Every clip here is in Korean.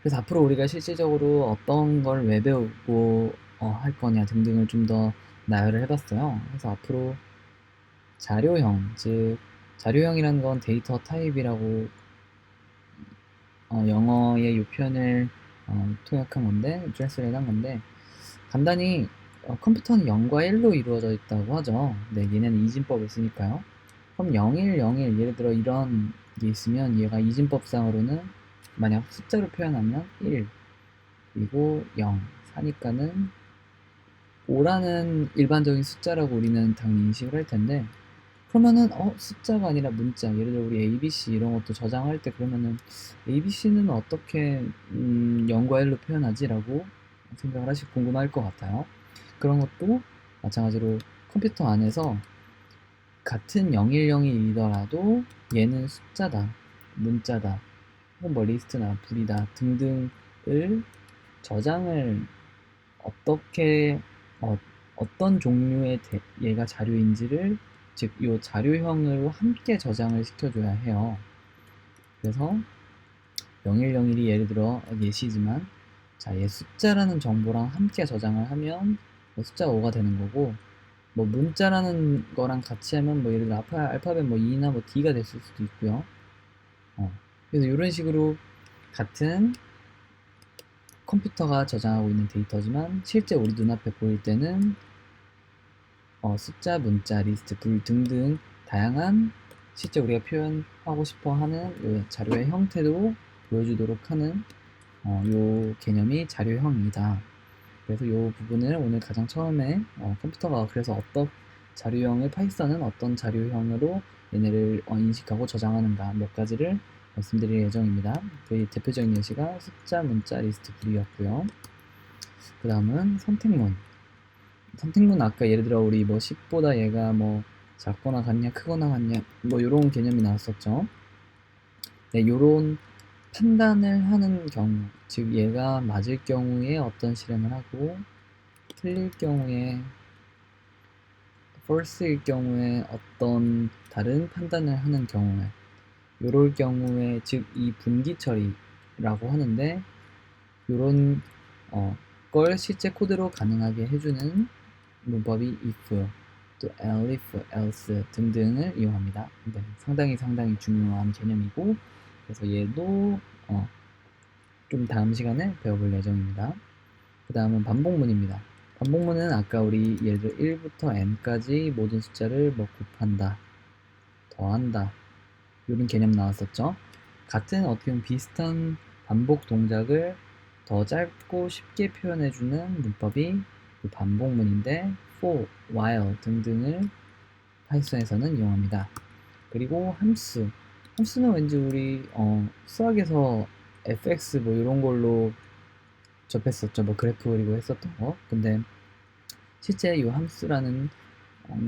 그래서 앞으로 우리가 실질적으로 어떤 걸 왜 배우고 할 거냐 등등을 좀 더 나열을 해봤어요. 그래서 앞으로 자료형, 즉 자료형이라는 건 데이터 타입이라고 영어의 요 표현을 통역한 건데, 트랜스레이트 한 건데, 간단히 컴퓨터는 0과 1로 이루어져 있다고 하죠. 네, 얘네는 이진법을 쓰니까요. 그럼 01, 01 예를 들어 이런 게 있으면 얘가 이진법상으로는 만약 숫자로 표현하면 1 그리고 0 4니까는 5라는 일반적인 숫자라고 우리는 당연히 인식을 할 텐데, 그러면은 숫자가 아니라 문자, 예를 들어 우리 ABC 이런 것도 저장할 때 그러면은 ABC는 어떻게 0과 1로 표현하지라고 생각을 하시고 궁금할 것 같아요. 그런 것도 마찬가지로 컴퓨터 안에서 같은 010이더라도 얘는 숫자다, 문자다, 혹은 뭐 리스트나 불이다 등등을 저장을 어떻게 어떤 종류의 얘가 자료인지를, 즉 요 자료형으로 함께 저장을 시켜줘야 해요. 그래서 0101이 예를 들어 예시지만, 자, 얘 숫자라는 정보랑 함께 저장을 하면 뭐 숫자가 5가 되는 거고, 뭐 문자라는 거랑 같이 하면 뭐 예를 들어 알파벳 뭐 E나 뭐 D가 됐을 수도 있고요. 그래서 이런 식으로 같은 컴퓨터가 저장하고 있는 데이터지만 실제 우리 눈앞에 보일 때는 숫자, 문자, 리스트, 불 등등 다양한 실제 우리가 표현하고 싶어 하는 요 자료의 형태도 보여주도록 하는 요 개념이 자료형이다. 그래서 요 부분을 오늘 가장 처음에 컴퓨터가 그래서 어떤 자료형을, 파이썬은 어떤 자료형으로 얘네를 인식하고 저장하는가 몇 가지를 말씀드릴 예정입니다. 그 대표적인 예시가 숫자, 문자, 리스트, 불이었고요. 그 다음은 선택문. 선택문 아까 예를 들어 우리 뭐 10보다 얘가 뭐 작거나 같냐 크거나 같냐 뭐 요런 개념이 나왔었죠. 네, 요런 판단을 하는 경우, 즉 얘가 맞을 경우에 어떤 실행을 하고 틀릴 경우에 false일 경우에 어떤 다른 판단을 하는 경우에, 요럴 경우에 즉 이 분기 처리라고 하는데, 요런 걸 실제 코드로 가능하게 해주는 문법이 if, 또 elif, else 등등을 이용합니다. 네, 상당히 중요한 개념이고, 그래서 얘도 좀 다음 시간에 배워볼 예정입니다. 그 다음은 반복문입니다. 반복문은 아까 우리 예를 들어 1부터 n까지 모든 숫자를 뭐 곱한다, 더한다 이런 개념 나왔었죠. 같은 어떻게 보면 비슷한 반복 동작을 더 짧고 쉽게 표현해주는 문법이 그 반복문인데 for, while 등등을 파이썬에서는 이용합니다. 그리고 함수. 함수는 왠지 우리 수학에서 fx 뭐 이런 걸로 접했었죠. 뭐 그래프 그리고 했었던 거. 근데 실제 이 함수라는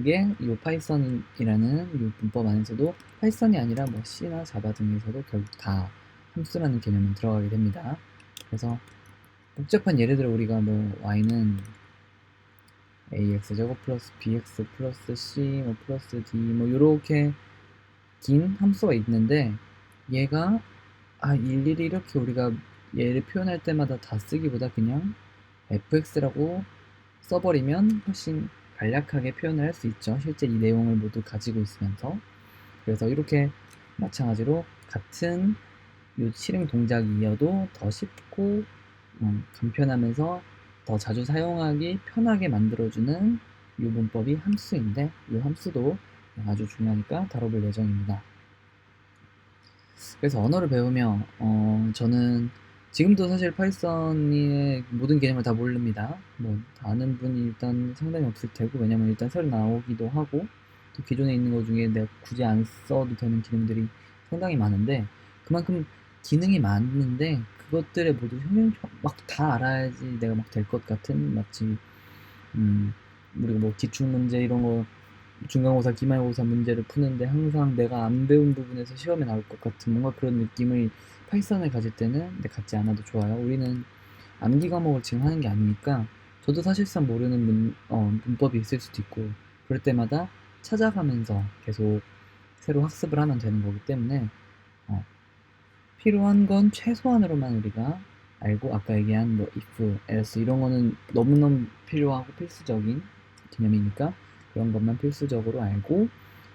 게 이 파이썬이라는 이 문법 안에서도 파이썬이 아니라 뭐 C나 자바 등에서도 결국 다 함수라는 개념은 들어가게 됩니다. 그래서 복잡한 예를 들어 우리가 뭐 y는 ax 제곱 플러스 bx 플러스 c 뭐 플러스 d 뭐 이렇게 긴 함수가 있는데, 얘가 일일이 이렇게 우리가 얘를 표현할 때마다 다 쓰기보다 그냥 fx라고 써버리면 훨씬 간략하게 표현을 할 수 있죠. 실제 이 내용을 모두 가지고 있으면서. 그래서 이렇게 마찬가지로 같은 요 실행 동작이어도 더 쉽고 간편하면서 더 자주 사용하기 편하게 만들어주는 이 문법이 함수인데, 이 함수도 아주 중요하니까 다뤄볼 예정입니다. 그래서 언어를 배우며 저는 지금도 사실 파이썬의 모든 개념을 다 모릅니다. 뭐 다 아는 분이 일단 상당히 없을 테고, 왜냐면 일단 새로 나오기도 하고 또 기존에 있는 것 중에 내가 굳이 안 써도 되는 기능들이 상당히 많은데, 그만큼 기능이 많은데 그것들에 모두 막 다 알아야지 내가 막 될 것 같은, 마치 우리가 뭐 기출문제 이런 거 중간고사, 기말고사 문제를 푸는데 항상 내가 안 배운 부분에서 시험에 나올 것 같은 뭔가 그런 느낌을 파이썬을 가질 때는 근데 갖지 않아도 좋아요. 우리는 암기 과목을 지금 하는 게 아니니까 저도 사실상 모르는 문법이 있을 수도 있고, 그럴 때마다 찾아가면서 계속 새로 학습을 하면 되는 거기 때문에 필요한 건 최소한으로만 우리가 알고, 아까 얘기한 뭐 if, else 이런 거는 너무너무 필요하고 필수적인 개념이니까 그런 것만 필수적으로 알고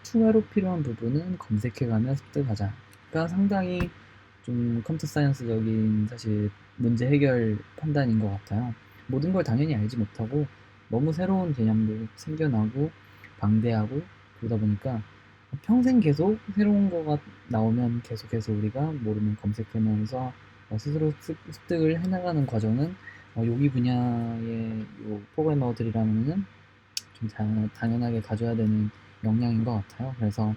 추가로 필요한 부분은 검색해가며 습득하자. 그러니까 상당히 좀 컴퓨터 사이언스적인 사실 문제 해결 판단인 것 같아요. 모든 걸 당연히 알지 못하고 너무 새로운 개념도 생겨나고 방대하고 그러다 보니까 평생 계속 새로운 거가 나오면 계속해서 우리가 모르면 검색하면서 스스로 습득을 해나가는 과정은 여기 분야의 요 프로그래머들이라면은 좀 당연하게 가져야 되는 역량인 것 같아요. 그래서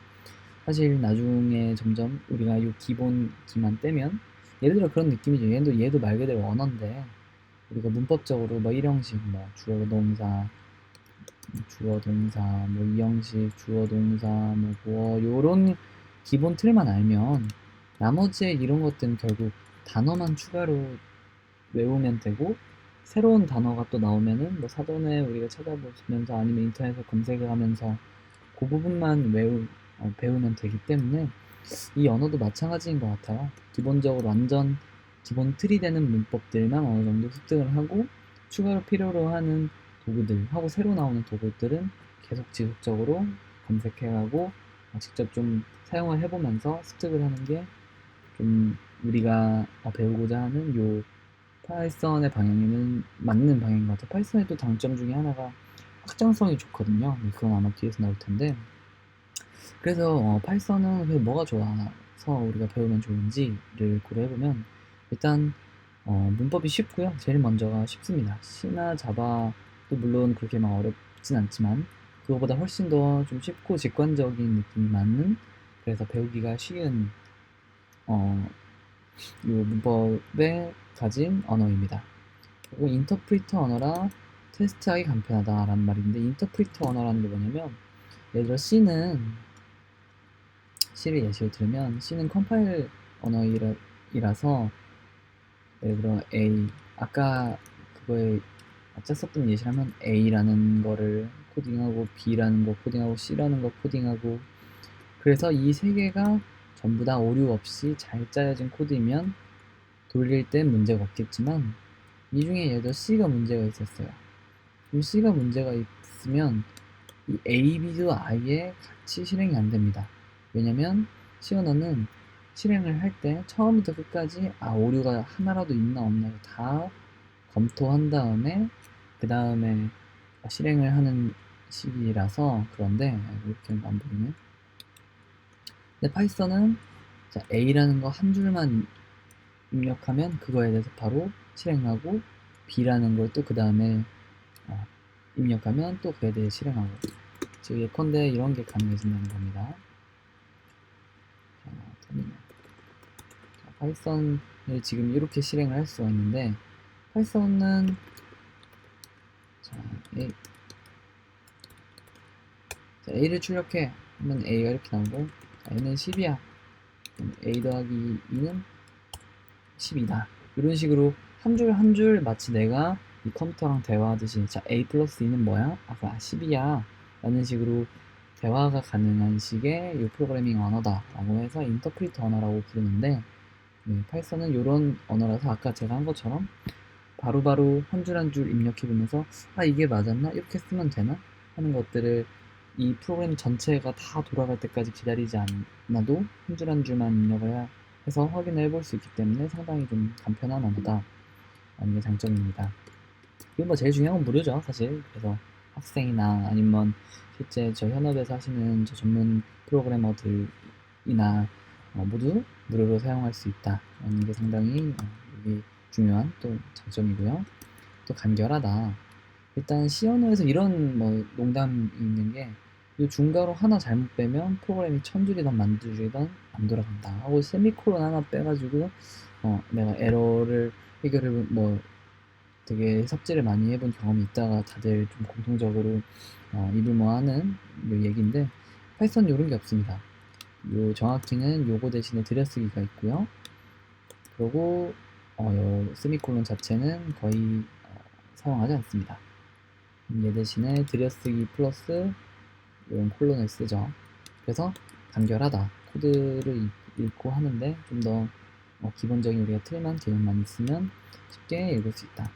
사실 나중에 점점 우리가 요 기본기만 떼면 예를 들어 그런 느낌이죠. 얘도 말 그대로 언어인데 우리가 문법적으로 뭐 일형식, 뭐 주어 동사, 뭐 이형식, 주어 동사, 뭐 보어 요런 기본 틀만 알면 나머지 이런 것들은 결국 단어만 추가로 외우면 되고 새로운 단어가 또 나오면은 뭐 사전에 우리가 찾아보면서 아니면 인터넷에 검색을 하면서 그 부분만 배우면 되기 때문에 이 언어도 마찬가지인 것 같아요. 기본적으로 완전 기본 틀이 되는 문법들만 어느 정도 습득을 하고 추가로 필요로 하는 도구들 하고 새로 나오는 도구들은 계속 지속적으로 검색해가고 직접 좀 사용을 해보면서 습득을 하는 게 좀 우리가 배우고자 하는 요 파이썬의 방향에는 맞는 방향인 것 같아요. 파이썬의 또 장점 중에 하나가 확장성이 좋거든요. 그건 아마 뒤에서 나올 텐데 그래서 파이썬은 그래서 뭐가 좋아서 우리가 배우면 좋은지를 고려해보면 일단 문법이 쉽고요. 제일 먼저가 쉽습니다. C나 자바도 물론 그렇게 막 어렵진 않지만 그거보다 훨씬 더 좀 쉽고 직관적인 느낌이 많은 그래서 배우기가 쉬운 이 문법에 가진 언어입니다. 그리고 인터프리터 언어라 테스트하기 간편하다라는 말인데 인터프리터 언어라는 게 뭐냐면 예를 들어 C를 예시로 들면 C는 컴파일 언어이라서 예를 들어 A 아까 그거에 아까 썼던 예시를 하면 A라는 거를 코딩하고 B라는 거 코딩하고 C라는 거 코딩하고 그래서 이 세 개가 전부 다 오류 없이 잘 짜여진 코드이면 돌릴 땐 문제가 없겠지만 이 중에 예를 들어 C가 문제가 있었어요. 그럼 C가 문제가 있으면 이 A, B도 아예 같이 실행이 안 됩니다. 왜냐면 C 언어는 실행을 할 때 처음부터 끝까지 오류가 하나라도 있나 없나 다 검토한 다음에 그 다음에 실행을 하는 시기라서 그런데 이렇게 안 보이네. 근데 파이썬은 A라는 거 한 줄만 입력하면 그거에 대해서 바로 실행하고 B라는 걸 또 그 다음에 입력하면 또 그에 대해 실행하고 즉 예컨대 이런 게 가능해진다는 겁니다. 파이썬을 지금 이렇게 실행을 할 수가 있는데 파이썬은 A를 출력해 하면 A가 이렇게 나오고 A는 10이야 A 더하기 2는 10이다 이런 식으로 한 줄 한 줄 마치 내가 이 컴퓨터랑 대화하듯이 자 A 플러스 2는 뭐야? 아까 10이야 라는 식으로 대화가 가능한 식의 이 프로그래밍 언어다 라고 해서 인터프리터 언어라고 부르는데 파이썬은 이런 언어라서 아까 제가 한 것처럼 바로바로 한 줄 한 줄 입력해보면서 이게 맞았나? 이렇게 쓰면 되나? 하는 것들을 이 프로그램 전체가 다 돌아갈 때까지 기다리지 않아도 한 줄 한 줄만 입력을 해서 확인을 해볼 수 있기 때문에 상당히 좀 간편한 언어다 라는 게 장점입니다. 그리고 뭐 제일 중요한 건 무료죠 사실. 그래서 학생이나 아니면 실제 저 현업에서 하시는 저 전문 프로그래머들이나 모두 무료로 사용할 수 있다라는 게 상당히 여기 중요한 또 장점이고요. 또 간결하다. 일단 C 언어에서 이런 뭐 농담이 있는 게 이 중괄호 하나 잘못 빼면 프로그램이 1000줄이든 10,000줄이든 안 돌아간다 하고 세미콜론 하나 빼가지고 내가 에러를 해결을 뭐 되게 삽질을 많이 해본 경험이 있다가 다들 좀 공통적으로 입을모하는 얘기인데 파이썬 이런 게 없습니다. 요 정확히는 요거 대신에 들여쓰기가 있고요. 그리고 요 세미콜론 자체는 거의 사용하지 않습니다. 얘 대신에 들여쓰기 플러스 이런 콜론을 쓰죠. 그래서 간결하다. 코드를 읽고 하는데 좀 더 기본적인 우리가 틀만 개념만 있으면 쉽게 읽을 수 있다.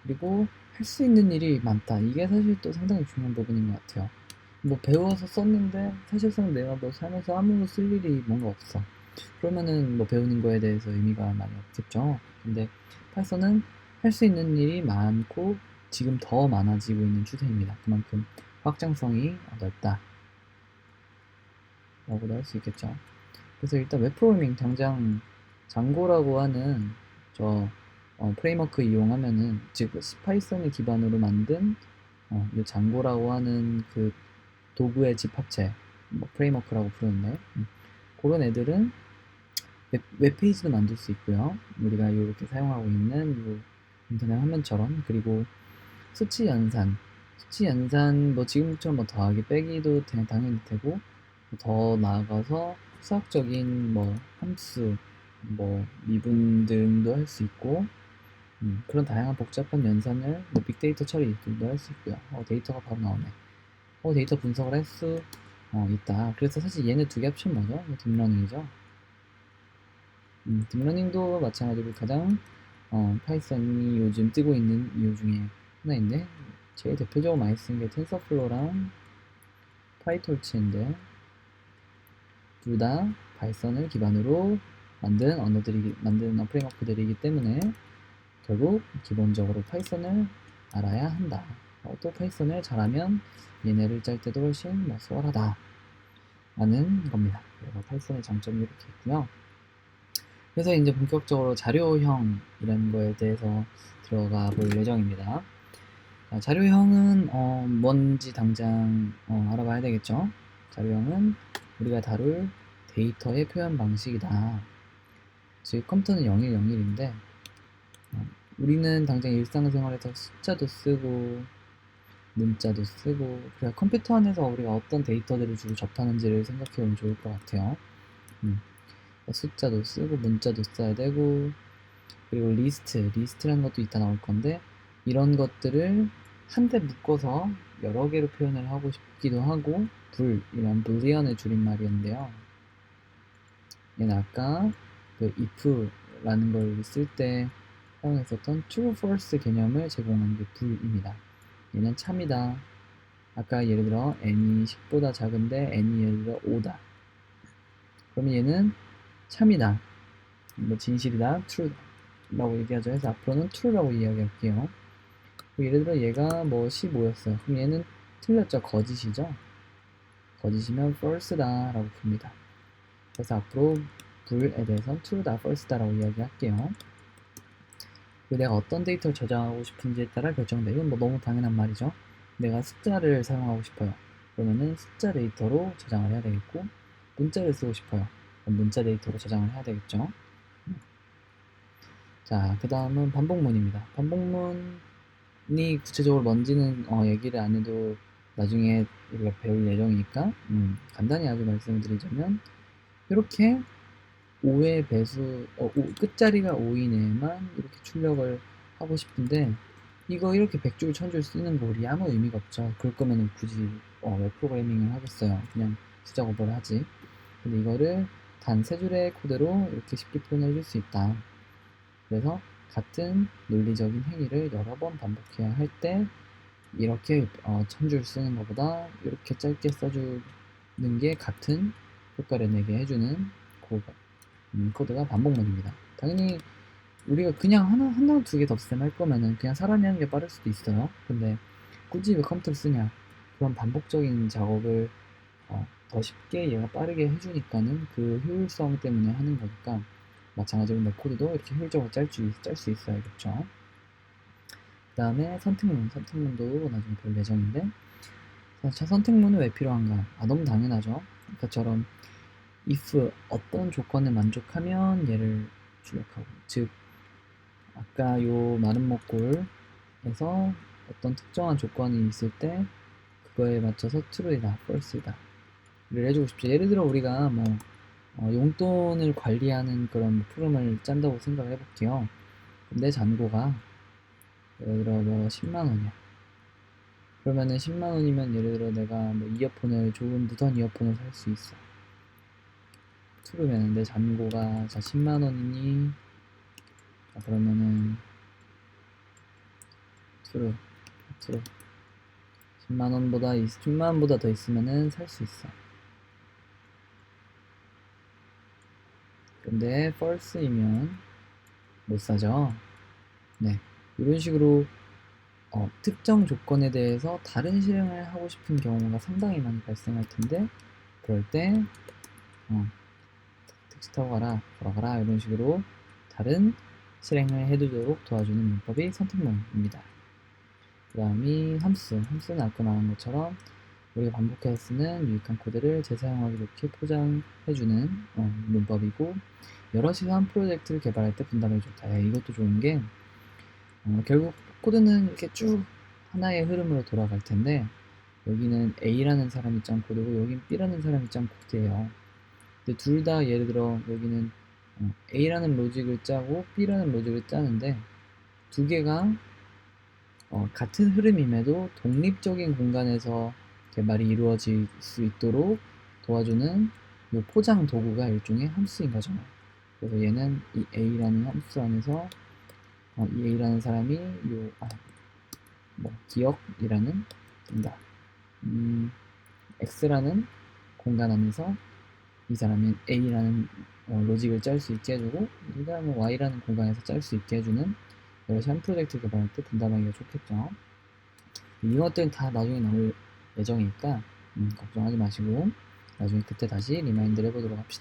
그리고 할 수 있는 일이 많다. 이게 사실 또 상당히 중요한 부분인 것 같아요. 뭐 배워서 썼는데 사실상 내가 뭐 살면서 아무 쓸 일이 뭔가 없어. 그러면은 뭐 배우는 거에 대해서 의미가 많이 없겠죠. 근데 파이썬은 할 수 있는 일이 많고 지금 더 많아지고 있는 추세입니다. 그만큼 확장성이 넓다 라고도 할 수 있겠죠. 그래서 일단 웹프로그래밍 당장 장고라고 하는 저 프레임워크 이용하면은 즉 파이썬을 기반으로 만든 이 장고라고 하는 그 도구의 집합체 뭐 프레임워크라고 부르는데 그런 애들은 웹페이지도 만들 수 있고요. 우리가 이렇게 사용하고 있는 요 인터넷 화면처럼. 그리고 수치 연산 뭐 지금처럼 뭐 더하기 빼기도 당연히 되고 더 나아가서 수학적인 뭐 함수 뭐 미분 등도 할 수 있고 그런 다양한 복잡한 연산을 뭐 빅데이터 처리 등도 할 수 있고요. 데이터가 바로 나오네. 데이터 분석을 할 수 있다. 그래서 사실 얘네 두 개 합치면 뭐죠? 딥러닝이죠. 딥러닝도 마찬가지로 가장 파이썬이 요즘 뜨고 있는 이유 중에 하나인데 제일 대표적으로 많이 쓰는 게 텐서플로우랑 파이토치인데 둘 다 파이썬을 기반으로 만든 프레임워크들이기 때문에 결국 기본적으로 파이썬을 알아야 한다. 또 파이썬을 잘하면 얘네를 짤 때도 훨씬 뭐 수월하다 라는 겁니다. 그래서 파이썬의 장점이 이렇게 있고요. 그래서 이제 본격적으로 자료형이라는 거에 대해서 들어가 볼 예정입니다. 자료형은 뭔지 당장 알아봐야 되겠죠. 자료형은 우리가 다룰 데이터의 표현 방식이다. 즉 컴퓨터는 0101인데 우리는 당장 일상생활에서 숫자도 쓰고 문자도 쓰고 그래야 컴퓨터 안에서 우리가 어떤 데이터들을 주로 접하는지를 생각해 보면 좋을 것 같아요. 숫자도 쓰고 문자도 써야 되고 그리고 리스트라는 것도 이따 나올 건데 이런 것들을 한데 묶어서 여러 개로 표현을 하고 싶기도 하고 이런 불리언의 줄임말이었는데요. 얘는 아까 그 if라는 걸 쓸 때 사용했었던 true, false 개념을 제공하는 게 불입니다. 얘는 참이다. 아까 예를 들어 n이 10보다 작은데 n이 예를 들어 5다. 그러면 얘는 참이다. 뭐 진실이다. true다. 라고 얘기하죠. 그래서 앞으로는 true라고 이야기할게요. 예를 들어 얘가 뭐 15였어요. 그럼 얘는 틀렸죠. 거짓이죠. 거짓이면 false다 라고 봅니다. 그래서 앞으로 불에 대해서는 true다, false다 라고 이야기할게요. 그리고 내가 어떤 데이터를 저장하고 싶은지에 따라 결정돼. 이건 뭐 너무 당연한 말이죠. 내가 숫자를 사용하고 싶어요. 그러면은 숫자 데이터로 저장을 해야 되겠고 문자를 쓰고 싶어요. 그럼 문자 데이터로 저장을 해야 되겠죠. 자, 그 다음은 반복문입니다. 반복문이 구체적으로 뭔지는 얘기를 안 해도 나중에 우리가 배울 예정이니까 간단히 아주 말씀을 드리자면 이렇게 5의 배수, 끝자리가 5이내만 이렇게 출력을 하고 싶은데 이거 이렇게 100줄, 1000줄 쓰는 거 우리 아무 의미가 없죠. 그럴 거면 굳이 웹 프로그래밍을 하겠어요. 그냥 숫자 공부를 하지. 근데 이거를 단 3줄의 코드로 이렇게 쉽게 표현해 줄 수 있다. 그래서 같은 논리적인 행위를 여러 번 반복해야 할 때 이렇게 1000줄 쓰는 것보다 이렇게 짧게 써주는 게 같은 효과를 내게 해주는 코드가 반복문입니다. 당연히 우리가 그냥 하나 두 개 덧셈 할 거면은 그냥 사람이 하는 게 빠를 수도 있어요. 근데 굳이 왜 컴퓨터를 쓰냐? 그런 반복적인 작업을 더 쉽게 얘가 빠르게 해주니까는 그 효율성 때문에 하는 거니까 마찬가지로 내 코드도 이렇게 효율적으로 짤 수 있어야겠죠. 그 다음에 선택문도 나중에 볼 예정인데 자, 선택문은 왜 필요한가? 너무 당연하죠. 아까처럼 if 어떤 조건을 만족하면 얘를 출력하고 즉 아까 요 마른 목골에서 어떤 특정한 조건이 있을 때 그거에 맞춰서 true이다, false이다 를 해주고 싶죠. 예를 들어 우리가 뭐 용돈을 관리하는 그런 프로그램을 짠다고 생각을 해볼게요. 내 잔고가 예를 들어 뭐 10만원이야. 그러면은 10만원이면 예를 들어 내가 뭐 이어폰을 좋은 무선 이어폰을 살 수 있어. true면 내 잔고가 자 10만 원이니 자 그러면은 true 10만 원보다 더 있으면은 살 수 있어. 근데 false이면 못 사죠. 네, 이런 식으로 특정 조건에 대해서 다른 실행을 하고 싶은 경우가 상당히 많이 발생할 텐데 그럴 때 택시 타고 가라, 걸어가라 이런 식으로 다른 실행을 해두도록 도와주는 문법이 선택문입니다. 그 다음이 함수는 아까 말한 것처럼 우리가 반복해서 쓰는 유익한 코드를 재사용하기 좋게 포장해주는 문법이고 여럿이서 한 프로젝트를 개발할 때 분담하기 좋다. 야, 이것도 좋은 게 결국 코드는 이렇게 쭉 하나의 흐름으로 돌아갈 텐데 여기는 A라는 사람이 짠 코드고 여긴 B라는 사람이 짠 코드예요. 근데 둘 다 예를 들어 여기는 A라는 로직을 짜고 B라는 로직을 짜는데 두 개가 같은 흐름임에도 독립적인 공간에서 개발이 이루어질 수 있도록 도와주는 이 포장 도구가 일종의 함수인 거죠. 그래서 얘는 이 A라는 함수 안에서 이 A라는 사람이 기억이라는 뭔가 X라는 공간 안에서 이 사람이 A라는 로직을 짤 수 있게 해주고 이 다음에 Y라는 공간에서 짤 수 있게 해주는 여럿이 한 프로젝트 개발할 때 분담하기가 좋겠죠. 이것들은 다 나중에 나올 예정이니까 걱정하지 마시고 나중에 그때 다시 리마인드를 해보도록 합시다.